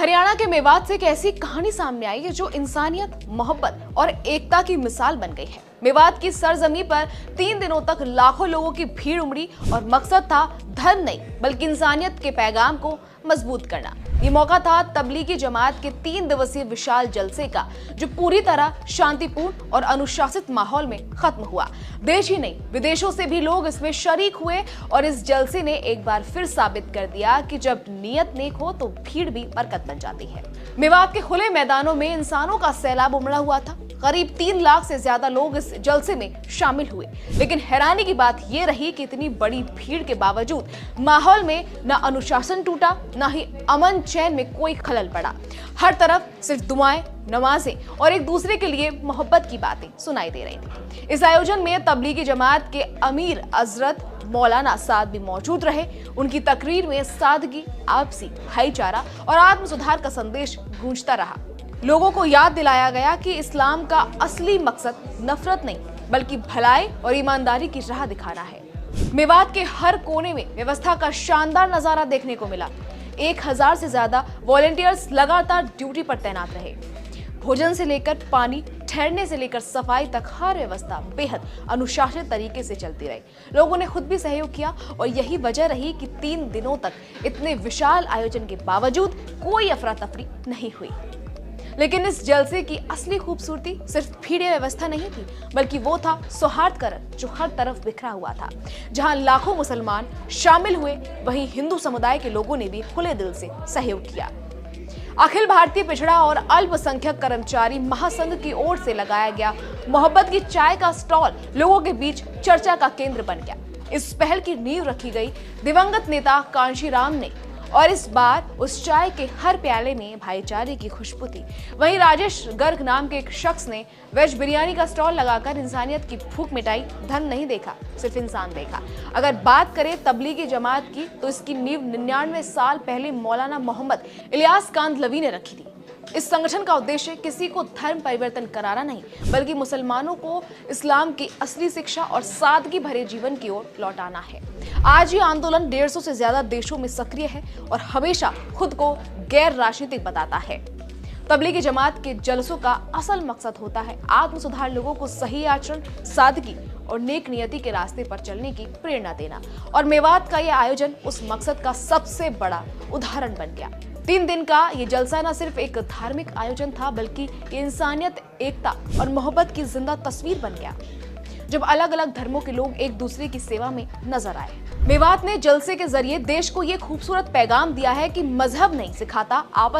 हरियाणा के मेवात से एक ऐसी कहानी सामने आई है जो इंसानियत, मोहब्बत और एकता की मिसाल बन गई है। मेवात की सरजमी पर 3 दिनों तक लाखों लोगों की भीड़ उमड़ी और मकसद था धर्म नहीं बल्कि इंसानियत के पैगाम को मजबूत करना। ये मौका था तबलीगी जमात के 3 दिवसीय विशाल जलसे का, जो पूरी तरह शांतिपूर्ण और अनुशासित माहौल में खत्म हुआ। देश ही नहीं, विदेशों से भी लोग इसमें शरीक हुए और इस जलसे ने एक बार फिर साबित कर दिया कि जब नीयत नेक हो तो भीड़ भी बरकत बन जाती है। मेवात के खुले मैदानों में इंसानों का सैलाब उमड़ा हुआ था। करीब 3 लाख से ज्यादा लोग इस जलसे में शामिल हुए, लेकिन हैरानी की बात यह रही कि इतनी बड़ी भीड़ के बावजूद माहौल में न अनुशासन टूटा, न ही अमन चैन में कोई खलल पड़ा। हर तरफ सिर्फ दुआएं, नमाजें और एक दूसरे के लिए मोहब्बत की बातें सुनाई दे रही थी। इस आयोजन में तबलीगी जमात के अमीर हजरत मौलाना साद भी मौजूद रहे। उनकी तकरीर में सादगी, आपसी भाईचारा और आत्म सुधार का संदेश गूंजता रहा। लोगों को याद दिलाया गया कि इस्लाम का असली मकसद नफरत नहीं बल्कि भलाई और ईमानदारी की राह दिखाना है। मेवात के हर कोने में व्यवस्था का शानदार नजारा देखने को मिला। 1000 से ज्यादा वॉलंटियर्स लगातार ड्यूटी पर तैनात रहे। भोजन से लेकर पानी, ठहरने से लेकर सफाई तक हर व्यवस्था बेहद अनुशासित तरीके से चलती रही। लोगों ने खुद भी सहयोग किया और यही वजह रही कि 3 दिनों तक इतने विशाल आयोजन के बावजूद कोई अफरा तफरी नहीं हुई। लेकिन इस जलसे की असली खूबसूरती सिर्फ भीड़ व्यवस्था नहीं थी, बल्कि वो था सौहार्द का रंग जो हर तरफ बिखरा हुआ था। जहां लाखों मुसलमान शामिल हुए, वहीं हिंदू समुदाय के लोगों ने भी खुले दिल से सहयोग किया। अखिल भारतीय पिछड़ा और अल्पसंख्यक कर्मचारी महासंघ की ओर से लगाया गया मोहब्बत की चाय का स्टॉल लोगों के बीच चर्चा का केंद्र बन गया। इस पहल की नींव रखी गई दिवंगत नेता कांशीराम ने, और इस बार उस चाय के हर प्याले में भाईचारे की खुशबू थी। वहीं राजेश गर्ग नाम के एक शख्स ने वेज बिरयानी का स्टॉल लगाकर इंसानियत की भूख मिटाई। धर्म नहीं देखा, सिर्फ इंसान देखा। अगर बात करें तबलीगी जमात की, तो इसकी नींव 99 साल पहले मौलाना मोहम्मद इलियास कांदलवी ने रखी थी। इस संगठन का उद्देश्य किसी को धर्म परिवर्तन कराना नहीं, बल्कि मुसलमानों को इस्लाम की असली शिक्षा और सादगी भरे जीवन की ओर लौटाना है। आज ये आंदोलन 150 से ज्यादा देशों में सक्रिय है और हमेशा खुद को गैर राजनीतिक बताता है। तबलीगी जमात के जलसों का असल मकसद होता है आत्म सुधार, लोगों को सही आचरण, सादगी और नेक नियति के रास्ते पर चलने की प्रेरणा देना। और मेवात का यह आयोजन उस मकसद का सबसे बड़ा उदाहरण बन गया। 3 दिन का ये जलसा न सिर्फ एक धार्मिक आयोजन था, बल्कि ये इंसानियत, एकता और मोहब्बत की जिंदा तस्वीर बन गया, जब अलग अलग धर्मों के लोग एक दूसरे की सेवा में नजर आए। मेवात ने जलसे के जरिए देश को ये खूबसूरत पैगाम दिया है कि मजहब नहीं सिखाता, आपस